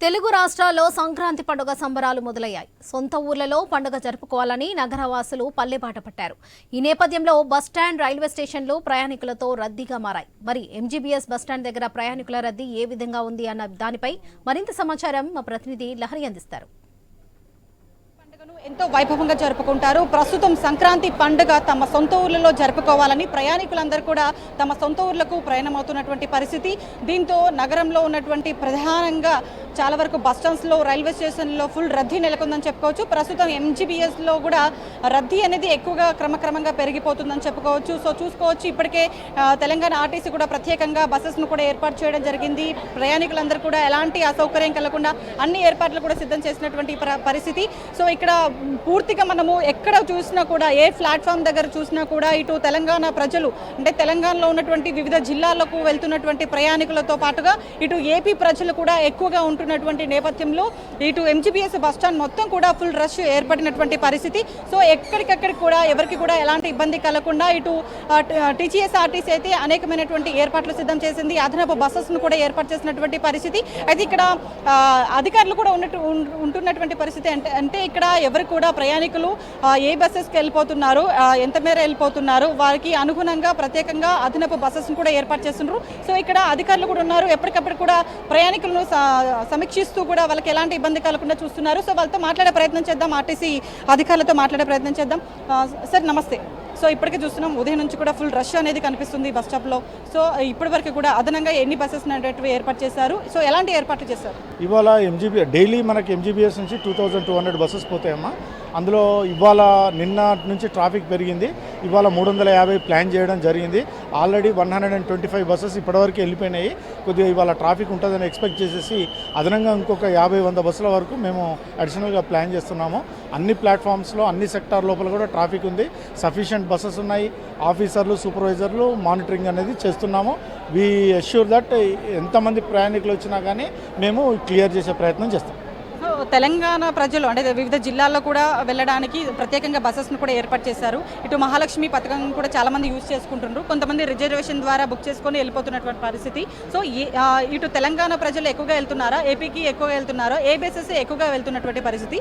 తెలుగు రాష్ట్రాల్లో సంక్రాంతి పండుగ సంబరాలు మొదలయ్యాయి. సొంత ఊర్లలో పండుగ జరుపుకోవాలని నగరవాసులు పల్లెబాట పట్టారు. ఈ నేపథ్యంలో బస్టాండ్, రైల్వే స్టేషన్లు ప్రయాణికులతో రద్దీగా మారాయి. మరి ఎంజీబీఎస్ బస్టాండ్ దగ్గర ప్రయాణికుల రద్దీ ఏ విధంగా ఉంది అన్న దానిపై మరింత సమాచారం మా ప్రతినిధి లహరి అందిస్తారు. ఎంతో వైభవంగా జరుపుకుంటారు. ప్రస్తుతం సంక్రాంతి పండుగ తమ సొంత ఊర్లలో జరుపుకోవాలని ప్రయాణికులందరూ కూడా తమ సొంత ఊర్లకు ప్రయాణమవుతున్నటువంటి పరిస్థితి. దీంతో నగరంలో ఉన్నటువంటి ప్రధానంగా చాలా వరకు బస్ స్టాండ్స్లో, రైల్వే స్టేషన్లో ఫుల్ రద్దీ నెలకొందని చెప్పుకోవచ్చు. ప్రస్తుతం ఎంజీబీఎస్లో కూడా రద్దీ అనేది ఎక్కువగా క్రమక్రమంగా పెరిగిపోతుందని చెప్పుకోవచ్చు. సో చూసుకోవచ్చు, ఇప్పటికే తెలంగాణ ఆర్టీసీ కూడా ప్రత్యేకంగా బస్సెస్ను కూడా ఏర్పాటు చేయడం జరిగింది. ప్రయాణికులందరూ కూడా ఎలాంటి అసౌకర్యం కలగకుండా అన్ని ఏర్పాట్లు కూడా సిద్ధం చేసినటువంటి పరిస్థితి. సో ఇక్కడ పూర్తిగా మనము ఎక్కడ చూసినా కూడా, ఏ ప్లాట్ఫామ్ దగ్గర చూసినా కూడా ఇటు తెలంగాణ ప్రజలు, అంటే తెలంగాణలో ఉన్నటువంటి వివిధ జిల్లాలకు వెళ్తున్నటువంటి ప్రయాణికులతో పాటుగా ఇటు ఏపీ ప్రజలు కూడా ఎక్కువగా ఉంటున్నటువంటి నేపథ్యంలో ఇటు ఎంజీబీఎస్ బస్టాండ్ మొత్తం కూడా ఫుల్ రష్ ఏర్పడినటువంటి పరిస్థితి. సో ఎక్కడికక్కడికి కూడా ఎవరికి కూడా ఎలాంటి ఇబ్బంది కలగకుండా ఇటు టీజీఎస్ ఆర్టీసీ అయితే అనేకమైనటువంటి ఏర్పాట్లు సిద్ధం చేసింది. అదనపు బస్సెస్ను కూడా ఏర్పాటు చేసినటువంటి పరిస్థితి. అయితే ఇక్కడ అధికారులు కూడా ఉంటున్నటువంటి పరిస్థితి. అంటే ఇక్కడ ఎవరు కూడా ప్రయాణికులు ఏ బస్సెస్కి వెళ్ళిపోతున్నారు, ఎంత మేర వెళ్ళిపోతున్నారు, వారికి అనుగుణంగా ప్రత్యేకంగా అదనపు బస్సెస్ను కూడా ఏర్పాటు చేస్తున్నారు. సో ఇక్కడ అధికారులు కూడా ఉన్నారు. ఎప్పటికప్పుడు కూడా ప్రయాణికులను సమీక్షిస్తూ కూడా వాళ్ళకి ఎలాంటి ఇబ్బంది కలగకుండా చూస్తున్నారు. సో వాళ్ళతో మాట్లాడే ప్రయత్నం చేద్దాం, ఆర్టీసీ అధికారులతో మాట్లాడే ప్రయత్నం చేద్దాం. సార్ నమస్తే. సో ఇప్పటికే చూస్తున్నాం, ఉదయం నుంచి కూడా ఫుల్ రష్ అనేది కనిపిస్తుంది బస్ స్టాప్లో. సో ఇప్పటి వరకు కూడా అదనంగా ఎన్ని బస్సెస్ అనేటివి ఏర్పాటు చేశారు? సో ఎలాంటి ఏర్పాట్లు చేశారు? ఇవాళ డైలీ మనకి ఎంజీబీఎస్ నుంచి 2200 బస్సెస్ పోతాయమ్మా. అందులో ఇవాళ నిన్న నుంచి ట్రాఫిక్ పెరిగింది. ఇవాళ 350 ప్లాన్ చేయడం జరిగింది. ఆల్రెడీ 125 బస్సెస్ ఇప్పటివరకు వెళ్ళిపోయినాయి. కొద్దిగా ఇవాళ ట్రాఫిక్ ఉంటుందని ఎక్స్పెక్ట్ చేసేసి అదనంగా ఇంకొక 50-100 బస్సుల వరకు మేము అడిషనల్గా ప్లాన్ చేస్తున్నాము. అన్ని ప్లాట్ఫామ్స్లో, అన్ని సెక్టార్ లోపల కూడా ట్రాఫిక్ ఉంది. సఫిషియెంట్ బస్సెస్ ఉన్నాయి. ఆఫీసర్లు, సూపర్వైజర్లు మానిటరింగ్ అనేది చేస్తున్నాము. వీ అష్యూర్ దట్ ఎంతమంది ప్రయాణికులు వచ్చినా కానీ మేము క్లియర్ చేసే ప్రయత్నం చేస్తాం. తెలంగాణ ప్రజలు అంటే వివిధ జిల్లాల్లో కూడా వెళ్ళడానికి ప్రత్యేకంగా బస్సెస్ను కూడా ఏర్పాటు చేశారు. ఇటు మహాలక్ష్మి పథకం కూడా చాలామంది యూజ్ చేసుకుంటున్నారు. కొంతమంది రిజర్వేషన్ ద్వారా బుక్ చేసుకొని వెళ్ళిపోతున్నటువంటి పరిస్థితి. సో ఇటు తెలంగాణ ప్రజలు ఎక్కువగా వెళ్తున్నారా, ఏపీకి ఎక్కువగా వెళ్తున్నారా, ఏ బస్సెస్ ఎక్కువగా వెళ్తున్నటువంటి పరిస్థితి?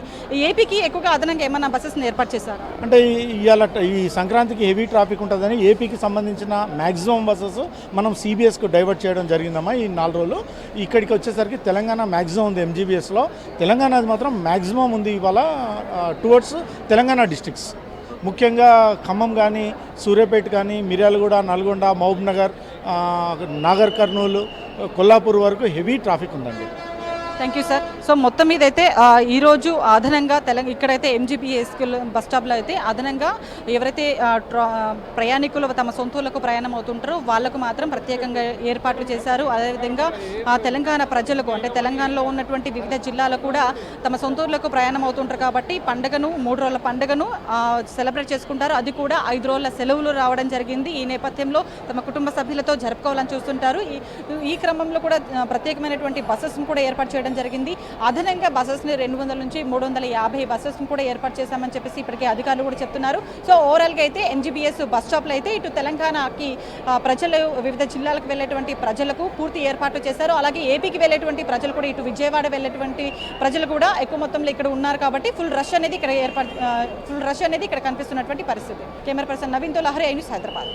ఏపీకి ఎక్కువగా అదనంగా ఏమన్నా బస్సెస్ని ఏర్పాటు చేశారు? అంటే ఇవాళ ఈ సంక్రాంతికి హెవీ ట్రాఫిక్ ఉంటుందని ఏపీకి సంబంధించిన మ్యాక్సిమం బస్సెస్ మనం సిబిఎస్కు డైవర్ట్ చేయడం జరిగిందమ్మా ఈ 4 రోజులు. ఇక్కడికి వచ్చేసరికి తెలంగాణ మ్యాక్సిమం ఉంది ఎంజీబీఎస్లో. తెలంగాణ అది మాత్రం మ్యాక్సిమం ఉంది ఇవాళ టువర్డ్స్ తెలంగాణ డిస్ట్రిక్ట్స్, ముఖ్యంగా ఖమ్మం కానీ, సూర్యాపేట కానీ, మిర్యాలగూడ, నల్గొండ, మహబూబ్ నగర్, నాగర్ కర్నూలు, కొల్లాపూర్ వరకు హెవీ ట్రాఫిక్ ఉందండి. Thank you sir. సో మొత్తం మీద అయితే ఈరోజు అదనంగా ఇక్కడైతే ఎంజీబీఎస్ బస్ స్టాప్లో అయితే అదనంగా ఎవరైతే ప్రయాణికులు తమ సొంతూర్లకు ప్రయాణం అవుతుంటారో వాళ్లకు మాత్రం ప్రత్యేకంగా ఏర్పాట్లు చేశారు. అదేవిధంగా తెలంగాణ ప్రజలకు, అంటే తెలంగాణలో ఉన్నటువంటి వివిధ జిల్లాలు కూడా తమ సొంతూర్లకు ప్రయాణం అవుతుంటారు కాబట్టి పండుగను, 3 రోజుల పండుగను సెలబ్రేట్ చేసుకుంటారు. అది కూడా 5 రోజుల సెలవులు రావడం జరిగింది. ఈ నేపథ్యంలో తమ కుటుంబ సభ్యులతో జరుపుకోవాలని చూస్తుంటారు. ఈ క్రమంలో కూడా ప్రత్యేకమైనటువంటి బస్సెస్ను కూడా ఏర్పాటు చేయడం జరిగింది. అదనంగా బస్సెస్ని 200 నుంచి 350 బస్సెస్ను కూడా ఏర్పాటు చేశామని చెప్పేసి ఇప్పటికే అధికారులు కూడా చెప్తున్నారు. సో ఓవరాల్గా అయితే ఎంజీబీఎస్ బస్ స్టాప్లో అయితే ఇటు తెలంగాణకి ప్రజలు, వివిధ జిల్లాలకు వెళ్ళేటువంటి ప్రజలకు పూర్తి ఏర్పాట్లు చేశారు. అలాగే ఏపీకి వెళ్ళేటువంటి ప్రజలు కూడా, ఇటు విజయవాడ వెళ్ళేటువంటి ప్రజలు కూడా ఎక్కువ మొత్తంలో ఇక్కడ ఉన్నారు కాబట్టి ఫుల్ రష్ అనేది ఇక్కడ కనిపిస్తున్నటువంటి పరిస్థితి. కెమెరా పర్సన్ నవీన్తో లహరి, ఐ న్యూస్, హైదరాబాద్.